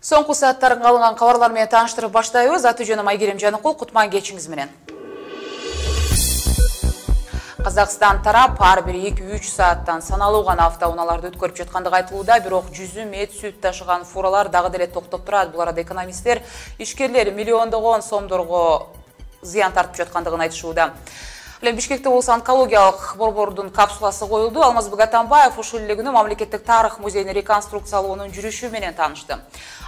Соңғы сааттарын қалынған қабарлармен таныштырып баштайбыз. Аты жөнім Айгерім Жанықол, құтман кечіңіз менен. Қазақстан тарап ар бир 2-3 сааттан саналуу гана автоунааларды өткөрүп жаткандыгы айтылууда, бирок 100 мет сүт ташыган фуралар дагы деле токтоп турат. Бул арада экономисттер ишкерлер миллиондогон сомдорго зыян тартып жаткандыгын айтышууда. Бишкекте болсо онкологиялык борбордун капсуласы коюлду. Алмазбек Атамбаев ушул эле күнү мамлекеттик тарых музейин реконструкциялоонун жүрүшү менен таанышты.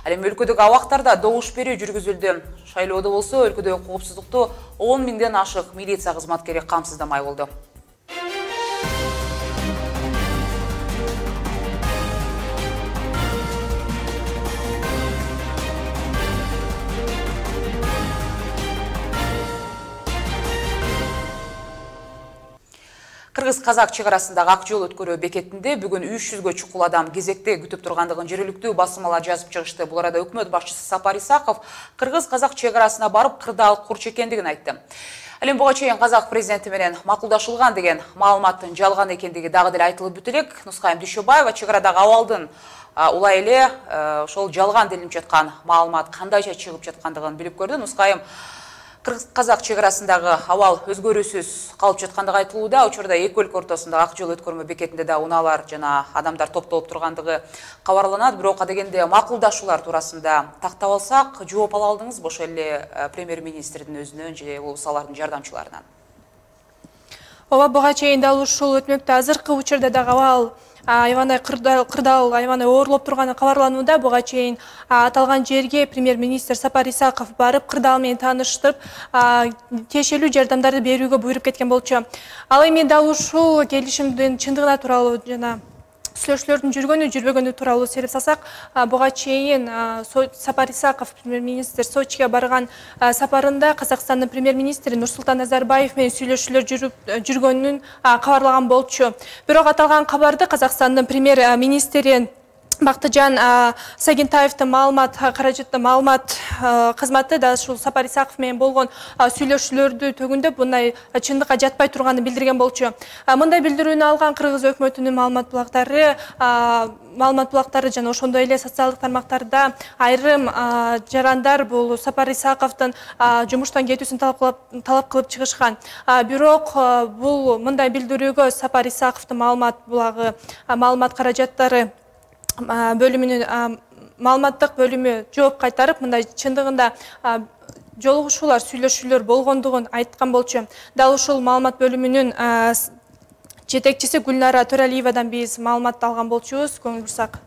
Ал эми өлкөдөгү абактарда добуш берүү жүргүзүлдү. Шайлоодо болсо өлкөдөгү коопсуздукту 10 миңден ашык милиция кызматкери камсыздамай болду. Кыргыз-казак чек арасындагы ак жол өткөрүү бекетинде бүгүн 300гө чукул адам кезекте күтүп тургандыгын жергиликтүү басылмалар жазып чыгышты. Бул арада өкмөт башчысы Сапар Исаков кыргыз-казак чек арасына барып кырдаал курч экендигин айтты. Ал эми буга чейин казак президенти менен макулдашылган деген маалыматтын жалган экендиги дагы деле айтылып бүт элек. Нускайым Дүйшөбаева чек арадагы абалдын улай эле ошол жалган делинип жаткан маалымат кандайча чыгып жаткандыгын билип көрдү. Нускайым Кыргыз-казак чек арасындагы абал өзгөрүүсүз калып жаткандыгы айтылууда. Учурда эки өлкө ортосунда ак жол өткөрмө бекетинде да унаалар жана адамдар топтолуп тургандыгы кабарланат. Бирок адегенде макулдашуулар туурасында тактап алсак, жооп ала алдыңызбы ошол эле премьер-министрдин өзүнөн же болбосо алардын жардамчыларынан? Ооба, буга чейин дал ушул өтмөктө азыркы учурда дагы абал аябай кырдаал аябай оорлоп турганы кабарланууда. Буга чейин аталган жерге премьер-министр Сапар Исаков барып кырдаал менен тааныштырып, тиешелүү жардамдарды берүүгө буйруп кеткен болчу. Ал эми дал ушул келишимдин чындыгына тууралуу жана сүйлөшүүлөрдүн жүргөнү тууралуу сереп салсак, буга чейин Сапар Исаков премьер-министр Сочиге барган сапарында Казакстандын премьер-министри Нурсултан Назарбаев менен сүйлөшүүлөр жүргөнүн кабарлаган болчу. Бирок аталган кабарды Казакстандын премьер-министри Бактыжан Сагентаевдин маалымат кызматы да ушул Сапар Исаков менен болгон сүйлөшүүлөрдү төгүндө мындай чындыкка жатпай турганын билдирген болчу. Мындай билдирүүнү алган кыргыз өкмөтүнүн маалымат булактары жана ошондой эле социалдык тармактарда айрым жарандар бул Сапар Исаковдун жумуштан кетүүсүн талап кылып чыгышкан. Бирок бул мындай билдирүүгө Сапар Исаковдун маалымат каражаттары маалыматтык бөлүмү жооп кайтарып, мындай чындыгында жолугушуулар, сүйлөшүүлөр болгондугун айткан болчу. Дал ушул маалымат бөлүмүнүн жетекчиси Гүлнара Төралиевадан биз маалымат алган болчубуз. Көңүл бурсак.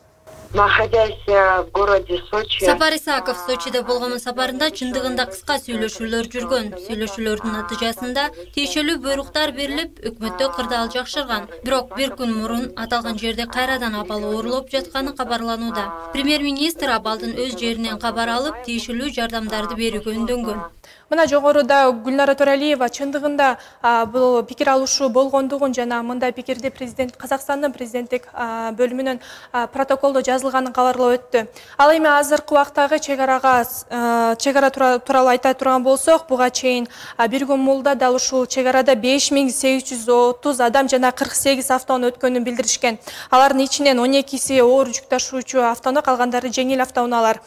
Находясь в городе Сочи, Сапар Исаков Сочиде болгон сапарында чындыгында кыска сүйлөшүүлөр жүргөн. Сүйлөшүүлөрдүн натыйжасында тиешелүү буйруктар берилип, өкмөттө кырдаал жакшырган. Бирок бир күн мурун аталган жерде кайрадан абал оорлоп жатканы кабарланууда. Премьер-министр абалдын өз жеринен кабар алып, тиешелүү жардамдарды берүүгө үндөнгөн. Мына жогоруда Гүлнара Төралиева чындыгында бул пикир алышуу болгондугун жана мындай пикирди Казакстандын президенттик бөлүмүнүн протоколдо жазылганын кабарлап өттү. Ал эми азыркы убактагы чек ара тууралуу айта турган болсок, буга чейин бир күн мурда дал ушул чек арада 5830 адам жана 48 автоунаа өткөнүн билдиришкен. Алардын ичинен 12си оор жүк ташуучу автоунаа, калгандары жеңил автоунаалар.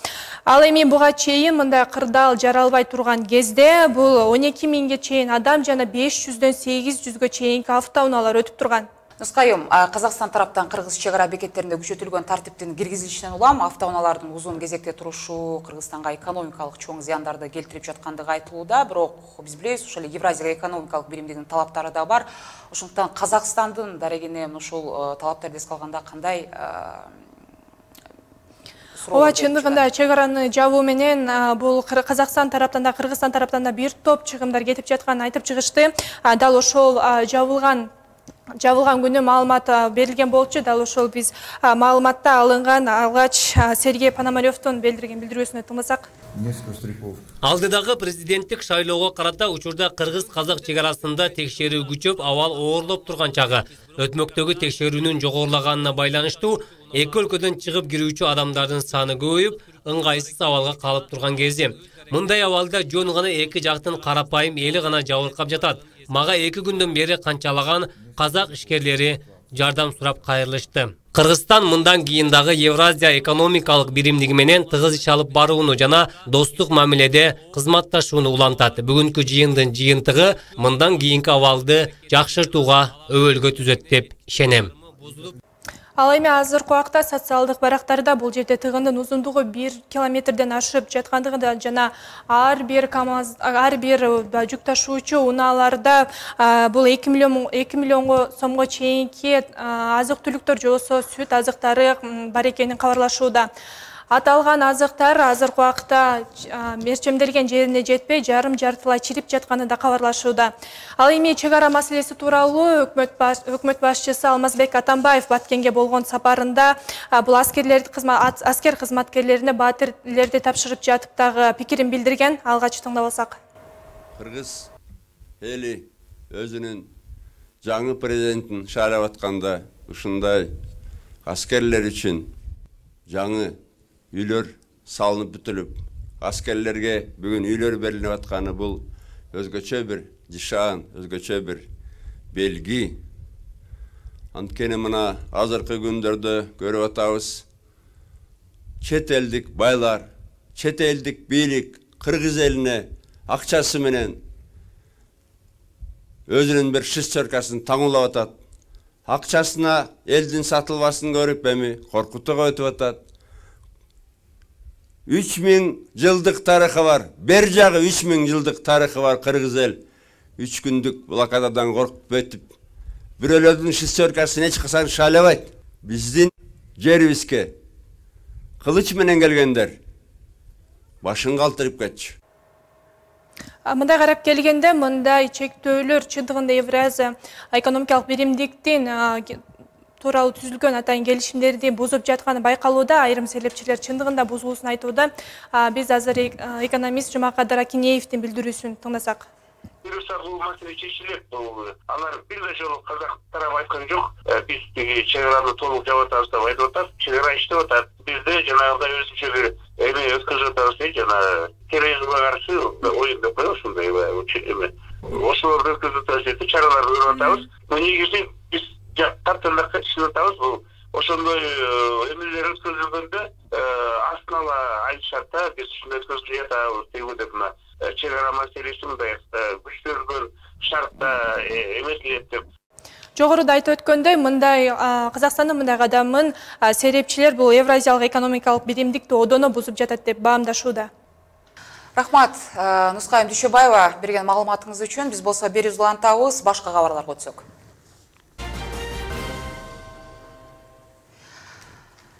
Ал эми буга чейин мындай кырдаал жаралбай турган кезде бул 12 миңге чейин адам жана 500дөн 800гө чейинки автоунаалар өтүп турган. Нускайым, Казакстан тараптан кыргыз чек ара бекеттеринде күчөтүлгөн тартиптин киргизилишинен улам автоунаалардын узун кезекте турушу Кыргызстанга экономикалык чоң зыяндарды келтирип жаткандыгы айтылууда. Бирок биз билебиз, ошол эле Евразия экономикалык биримдигинин талаптары да бар. Ошондуктан Казакстандын дарегине ушул талаптарды эске алганда кандай Ооба, чындыгында чек араны жабуу менен бул Казакстан тараптан да Кыргызстан тараптан да бир топ чыгымдар кетип жатканын айтып чыгышты. Дал ошол жабылган күнү маалымат берилген болчу. Дал ошол биз маалыматта алынган алгач Сергей Пономаревдун билдирген билдирүүсүнө тыңдасак. Алдыдагы президенттик шайлоого карата учурда кыргыз-казак чек арасында текшерүү күчөп, абал оорлоп турган чагы. Өтмөктөгү текшерүүнүн жогорулаганына байланыштуу эки өлкөдөн чыгып кирүүчү адамдардын саны көбөйүп, ыңгайсыз абалга калып турган кези. Мындай абалда жөн гана эки жактын карапайым эли гана жабыркап жатат. Мага 2 күндөн бери канчалаган казак ишкерлери жардам сурап кайрылышты. Кыргызстан мындан кийин дагы Евразия экономикалык биримдиги менен тыгыз иш алып барууну жана достук мамиледе кызматташууну улантат. Бүгүнкү жыйындын жыйынтыгы мындан кийинки абалды жакшыртууга өбөлгө түзөт деп ишенем. Ал эми азыркы убакта социалдык барактарда бул жерде тыгындын узундугу 1 километрден ашып жаткандыгы жана ар бир жүк ташуучу унааларда бул 2 миллион сомго чейинки азык-түлүктөр же болбосо сүт азыктары бар экенин кабарлашууда. Аталган азыктар азыркы убакта мерчемделген жерине жетпей, жартылай чирип жатканы да кабарлашууда. Ал эми чек ара маселеси тууралуу өкмөт башчысы Алмазбек Атамбаев Баткенге болгон сапарында бул аскер кызматкерлерине батирлерди тапшырып жатып дагы пикирин билдирген. Алгач тыңдап алсак. Кыргыз эли өзүнүн жаңы президентин шайлап атканда ушундай аскерлер үчүн жаңы үйлөр салынып бүтүлүп, аскерлерге бүгүн үйлөр берилип атканы бул өзгөчө бир жишан, өзгөчө бир белги. Анткени мына азыркы күндөрдө көрүп атабыз, чет элдик байлар, чет элдик бийлик Кыргыз элине акчасы менен өзүнүн бир шестеркасын таңуулап атат. Акчасына элдин сатылбасын көрүп эми коркутууга өтүп атат. 3000 жылдык тарыхы бар. Бер жагы 3000 жылдык тарыхы бар Кыргыз эл. 3 күндүк блокададан коркуп өтүп, бирөөлөрдүн шестеркасын эч качан шайлабайт. Биздин жерибизге кылыч менен келгендер башын калтырып кетчү. Мындай карап келгенде, мындай чектөөлөр чындыгында Евразия экономикалык биримдиктин тууралуу түзүлгөн атайын келишимдерди бузуп жатканы байкалууда. Айрым селепчилер чындыгында бузулуусун айтууда. Биз азыр экономист Жумакадыр Акинеевдин билдирүүсүн тыңдасак. Бул маселе чечилет. Алар бир жолу казак тарабы айткан жок. Биз чек араны толук жаап атабыз деп айтып атат. Чек ара иштеп атат. Бизде жанагындай өзүнчө бир эме өткөзүп атабыз, жана терроризмге каршы оюн деп коебуз ушундай эме. Ошолорду өткөзүп атабыз, чараларды көрүп атабыз. Негизи биз таптандакка чыгып атабыз. Бул ошондой эмелер өткөзүлгөндө астын ала айтышат да, биз ушундай өткөзүп жатабыз деп мына чек ара маселеси мындай күчтөргөн шартта эмес деп. Жогоруда айтып өткөндөй, мындай Казакстандын мындай кадамын серепчилер бул Евразиялык экономикалык биримдикти одоно бузуп жатат деп баамдашууда. Рахмат, Нускайым Дүйшөбаева берген маалыматыңыз үчүн. Биз болсо бери улантабыз, башка кабарларга өтсөк.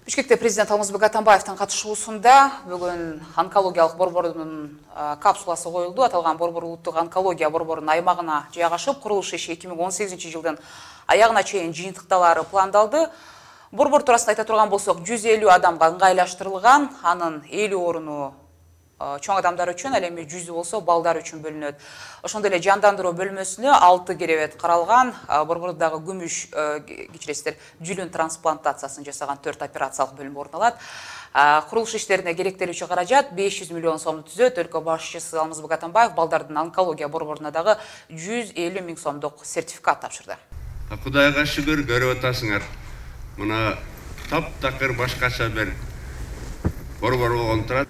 Бишкекте президент Алмазбек Атамбаевдин катышуусунда бүгүн онкологиялык борбордун капсуласы коюлду. Аталган борбор улуттук онкология борборунун аймагына жайгашып, курулуш иши 2018 жылдын аягына чейин жыйынтыкталары пландалды. Борбор туурасында айта турган болсок, 150 адамга ыңгайлаштырылган, анын 50 орunu чоң адамдар үчүн, ал эми 100 болсо балдар үчүн бөлүнөт. Ошондой эле жандандыруу бөлмөсүнө 6 керебет каралган, борбордогу күмүш кечиресиздер жүлүн трансплантациясын жасаган 4 операциялык бөлүм орун алат. Курулуш иштерине керектелүүчү каражат 500 миллион сомду түзөт. Өлкө башчысы Алмазбек Атамбаев балдардын онкология борборуна дагы 150 миң сомдук сертификат тапшырды. Кудайга шүгүр, көрүп атасыңар. Мына таптакыр башкача бир борбор болгон турат.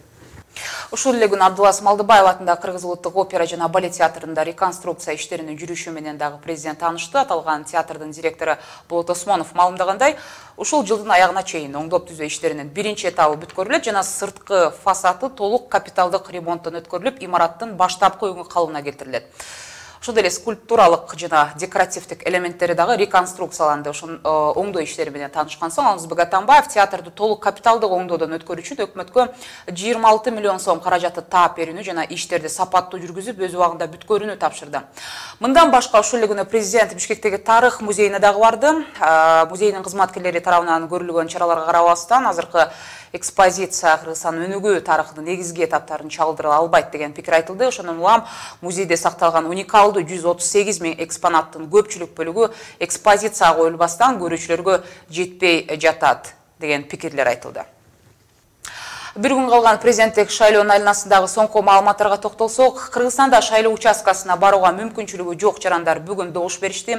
Ушул эле күнү Абдулас Малдыбаев атындагы Кыргыз улуттук опера жана балет театрында реконструкция иштеринин жүрүшү менен дагы президент таанышты. Аталган театрдын директору Болот Осмонов маалымдагандай, ушул жылдын аягына чейин оңдоп түзөө иштеринин биринчи этабы бүткөрүлөт жана сырткы фасады толук капиталдык ремонттон өткөрүлүп, имараттын баштапкы өңү калыбына келтирилет. Ошондой эле скульптуралык жана декоративдик элементтери дагы реконструкцияланды. Оңдоо иштери менен таанышкан соң Алмазбек Атамбаев театрды толук капиталдык оңдоодон өткөрүү үчүн өкмөткө 26 миллион сом каражатты таап берүүнү жана иштерди сапаттуу жүргүзүп, өз убагында бүткөрүүнү тапшырды. Мындан башка ушул эле күнү президент Бишкектеги тарых музейине дагы барды. Музейдин кызматкерлери тарабынан көрүлгөн чараларга карабастан азыркы экспозиция Кыргызстан өнүгүү тарыхынын негизги этаптарын чалдыра албайт деген пикир айтылды. Ошондон улам музейде сакталган уникалдуу 138 миң экспонаттын көпчүлүк бөлүгү экспозицияга коюлбастан көрүүчүлөргө жетпей жатат деген пикирлер айтылды. Bir gün қалған президенттік шайлоо айланасындагы соңку маалыматтарга токтолсок, Кыргызстанда шайлоо участкасына барууга мүмкүнчүлүгү жок жарандар бүгүн добуш беришти.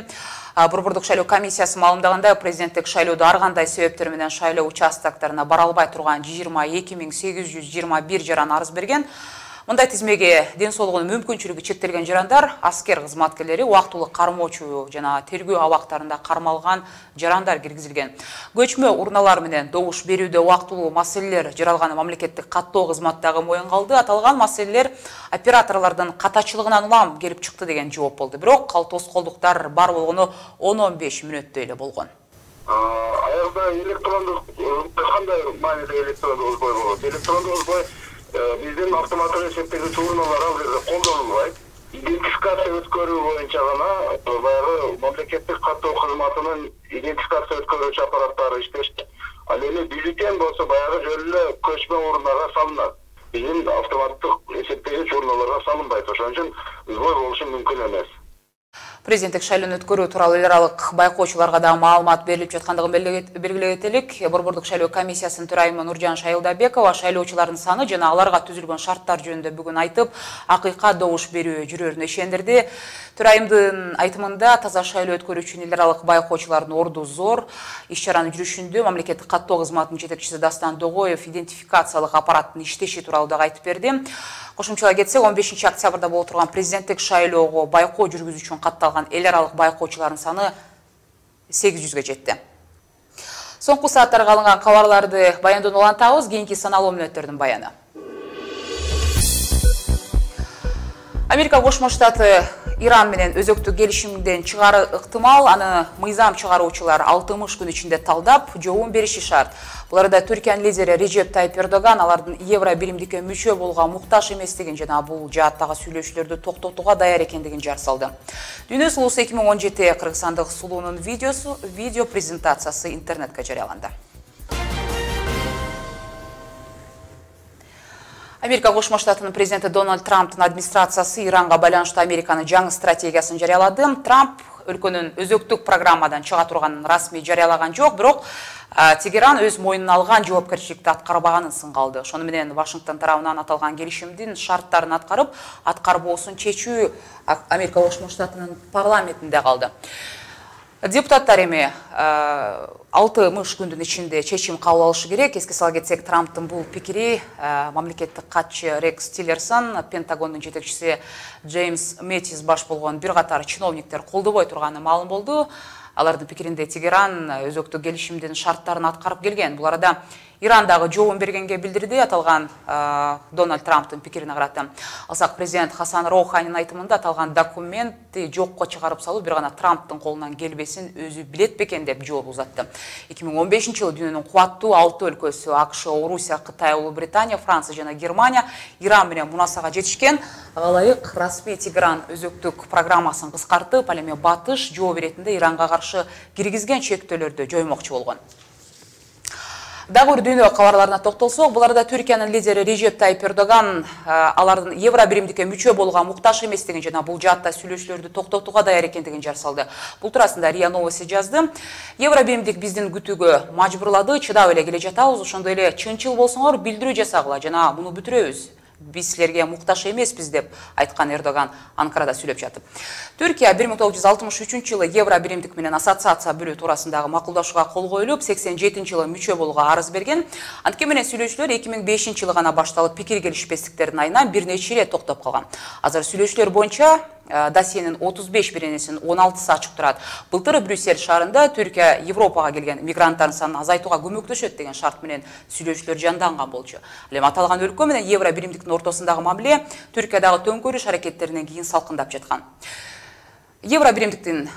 Борбордук шайлоо комиссиясы маалымдаганда президенттик шайлоодо ар кандай себептер менен шайлоо участоктарына бара албай турган 22.821 жаран арыз берген. Мындай тизмеге ден соолугунун мүмкүнчүлүгү чектелген жарандар, аскер кызматкерлери, убактылык кармоочу жана тергөө абактарында кармалган жарандар киргизилген. Көчмө урналар менен добуш берүүдө убактылуу маселелер жаралганы мамлекеттик каттоо кызматтагы моюнга алды. Аталган маселелер операторлордун катачылыгынан улам келип чыкты деген жооп болду. Бирок ал тоскоолдуктар бар болгону 10-15 мүнөттө эле болгон. Аягда электрондук кандай мааниде электрондук озбой болот? Электрондук озбой биздин автоматтык эсептегичи урналар ал жерде колдонулбайт. Идентификация өткөрүү боюнча гана баягы мамлекеттик каттоо кызматынын идентификация өткөрүүчү аппараттары иштешти. Ал эми бюллетень болсо баягы жөн эле көчмө урнага салынат. Биздин автоматтык эсептегич урналарга салынбайт. Ошон үчүн озбой болушу мүмкүн эмес. Президенттик шайлоону өткөрүү тууралуу эл аралык байкоочуларга да маалымат берилип жаткандыгын белгилей кетелик. Борбордук шайлоо комиссиясынын төрайымы Нуржан Шайылдабекова шайлоочулардын саны жана аларга түзүлгөн шарттар жөнүндө бүгүн айтып, акыйкат добуш берүү жүрөрүн ишендирди. Төрайымдын айтымында таза шайлоо өткөрүү үчүн эл аралык байкоочулардын орду зор. Иш-чаранын жүрүшүндө мамлекеттик каттоо кызматынын жетекчиси Дастан Догоев идентификациялык аппараттын иштеши тууралуу да айтып берди. Кошумчалай кетсек, 15 октябрда болуп турган президенттик шайлоого байкоо жүргүзүү үчүн катталган эл аралык байкоочулардын саны 800-гө жетти. Соңку сааттарга алынган кабарларды баяндоону улантабыз, кийинки саналуу мүнөттөрдүн баяны. Америка Кошмо Штаты Иран менен өзөктүк келишимден чыгаары ыктымал, аны мыйзам чыгаруучулар 60 күн ичинде талдап, жообун бериши шарт. Бул арада Түркиянын лидери Режеп Тайип Эрдоган алардын Евро биримдикке мүчө болууга муктаж эместигин жана бул жааттагы сүйлөшүүлөрдү токтотууга даяр экендигин жар салды. Дүйнө сулуусу 2017 кыргызстандык сулуунун видео презентациясы интернетке жарыяланды. Америка Кошмо Штатынын президенти Дональд Трамптын администрациясы Иранга байланыштуу Американын жаңы стратегиясын жарыялады. Трамп өлкөнүн өзөктүк программадан чыга турганын расмий жарыялаган жок, бирок Тегеран өз мойнуна алган жоопкерчиликти аткарбаганын сынга алды. Ошону менен Вашингтон тарабынан аталган келишимдин шарттарын аткарбоосун чечүү Америка Кошмо Штатынын парламентинде калды. Депутаттар эми 60 күндүн ичинде чечим кабыл алышы керек. Эске сала кетсек, Трамптын бул пикири мамлекеттик катчы Рекс Тиллерсон, Пентагондун жетекчиси Джеймс Мэттис баш болгон бир катар чиновниктер колдобой турганы маалым болду. Алардын пикиринде Тегеран өзөктүк келишимдин шарттарын аткарып келген. Бул арада Ирандагы жообун бергенге билдирди. Аталган Дональд Трамптын пикирине карата. Алсак президент Хасан Роуханинин айтымында аталган документти жокко чыгарып салуу бир гана Трамптын колунан келбесин өзү билет бекен деп жооп узатты. 2015-жылы дүйнөнүн кубаттуу 6 өлкөсү АКШ, Орусия, Кытай, Улуу Британия, Франция жана Германия Иран менен мунасага жетишкен. Ылайык расмий Тегеран өзөктүк программасын кыскартып, ал эми батыш жооп беретинде Иранга каршы киргизген чектөөлөрдү жоймокчу болгон. Дагы бир дүйнө кабарларына токтолсок, бул арада Түркиянын лидери Режеп Тайип Эрдоган алардын Евро биримдикке мүчө болууга муктаж эместигин жана бул жаатта сүйлөшүүлөрдү токтотууга даяр экендигин жар салды. Бул туурасында РИА Новости жазды. Евро биримдик биздин күтүүгө мажбурлады, чыдап эле келе жатабыз, ошондой эле чынчыл болсоңор билдирүү жасагыла жана муну бүтүрөбүз. Биз силерге муктаж эмеспиз деп айткан Эрдоган Анкарада сүйлөп жатып. Түркия 1963-жылы Евро биримдик менен ассоциация бөлүү туурасындагы макулдашууга кол коюлуп, 87-жылы мүчө болууга арыз берген. Анткени менен сүйлөшүүлөр 2005-жылы гана башталып, пикир келишпестиктердин айынан бир нече ирет токтоп калган. Азыр сүйлөшүүлөр боюнча досьенин 35 беренесинин 16-сы ачык турат. Былтыр Брюссель шаарында Түркия Европага келген мигранттардын санын азайтууга көмөктөшөт деген шарт менен сүйлөшүүлөр жанданган болчу. Ал эми аталган өлкө менен Евро биримдиктин ортосундагы мамиле Түркиядагы төңкөрүш аракеттеринен кийин салкындап жаткан. Евро биримдиктин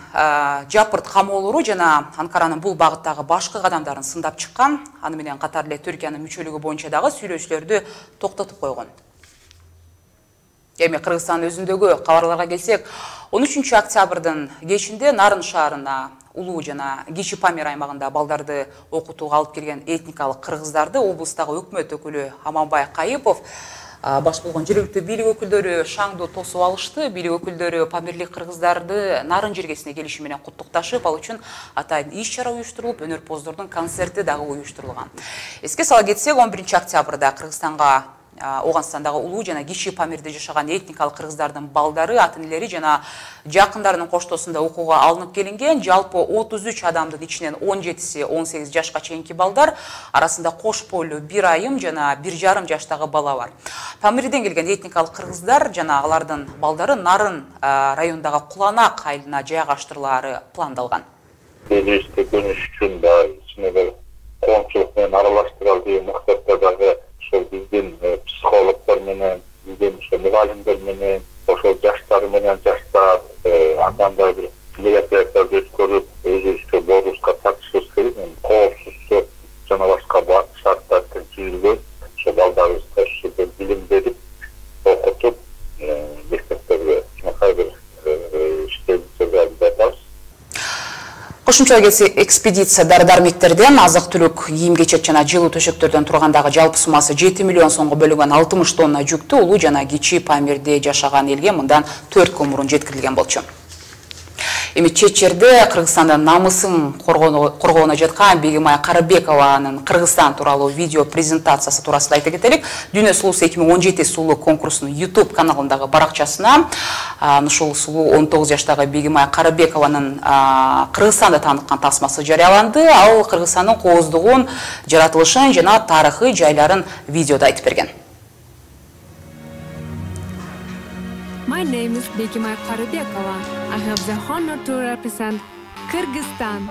жапырт камоолору жана Анкаранын бул багыттагы башкы кадамдарын сындап чыккан. Аны менен катар эле Түркиянын мүчөлүгү боюнча дагы сүйлөшүүлөрдү токтотуп койгон. Эми Кыргызстандын өзүндөгү кабарларга келсек, 13 октябрдын кечинде Нарын шаарына Улуу жана Кичи Памир аймагында балдарды окутууга алып келген этникалык кыргыздарды облустагы өкмөт өкүлү Аманбай Кайыпов баш болгон жергиликтүү бийлик өкүлдөрү шаңду тосуп алышты. Бийлик өкүлдөрү памирлик кыргыздарды нарын жергесине келиши менен куттукташып, ал үчүн атайын иш-чара уюштурулуп, өнөрпоздордун концерти дагы уюштурулган. Эске сала кетсек, 11 октябрда Кыргызстанга Оғанстандагы улуу жана кичи Памирде жашаган этникалык кыргыздардын балдары, ата-энелери жана жакындарынын коштоосунда окууга алынып келинген. Жалпы 33 адамдын ичинен 17си 18 жашка чейинки балдар, арасында кош бойлуу 1 айым жана 1,5 жаштагы бала бар. Памирден келген этникалык кыргыздар жана алардын балдары Нарын районундагы Куланак айылына жайгаштырылаары пландалган. Элибизде көрүнүш үчүн да ичине бир коомчулук менен аралаштыралы деген максатта дагы биздин психологдор менен, биздин мугалимдер менен, ошол жаштар менен жаштар андай бир мероприятияларды өткөрүп, өзүбүзгө борубузга тартышыбыз керек. Коопсуз жана башка шарттар түзүлгөн. Ошо балдарыбызга ушул билим берип, окутуп, мектептерге кайбир иштерди жатабыз. Кошумча келсе, экспедиция дары-дармектерден азык-түлүк, кийим-кечек жана жылуу төшөктөрдөн тургандагы жалпы суммасы 7 миллион сомго бөлүнгөн 60 тонна жүктү улуу жана кичи Памирде жашаган элге мындан 4 күн мурун жеткирилген болчу. Эми чет жерде Кыргызстандын намысын коргооно жаткан Бегимай Карабекованын Кыргызстан тууралуу видео презентациясы туурасында айта кетелик. Дүйнө сулуусу 2017 сулуу конкурсунун YouTube каналындагы баракчасына ушул сулуу 19 жаштагы Бегимай Карабекованын Кыргызстанда тааныткан тасмасы жарыяланды. Ал Кыргызстандын кооздугун, жаратылышын жана тарыхый жайларын видеода айтып берген. My name is Begimay Karabekova. I have the honor to represent Kyrgyzstan.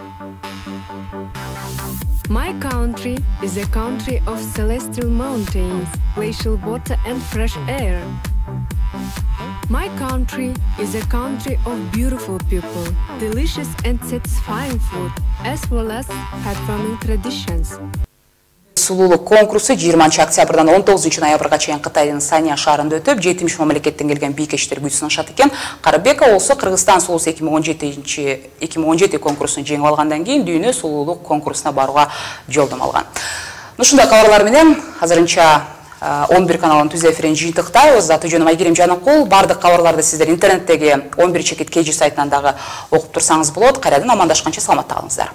My country is a country of celestial mountains, glacial water and fresh air. My country is a country of beautiful people, delicious and satisfying food, as well as heartwarming traditions. Сулуулук конкурсу 20 октябрдан 19 ноябрга чейин Кытайдын Санья шаарында өтүп, 70 мамлекеттен келген бийкештер күч сынашат экен. Карабекова болсо Кыргызстан сулуусу 2017 конкурсун жеңип алгандан кийин дүйнө сулуулук конкурсуна барууга жолдомо алган. Ушундай кабарлар менен азырынча 11 каналын түз эфирин жыйынтыктайбыз. Аты-жөнүм Айгерим Жаныкул. Бардык кабарларды сиздер интернеттеги 11 чекит KG сайтынан дагы окуп турсаңыз болот. Кайрадан амандашканча саламатта калыңыздар.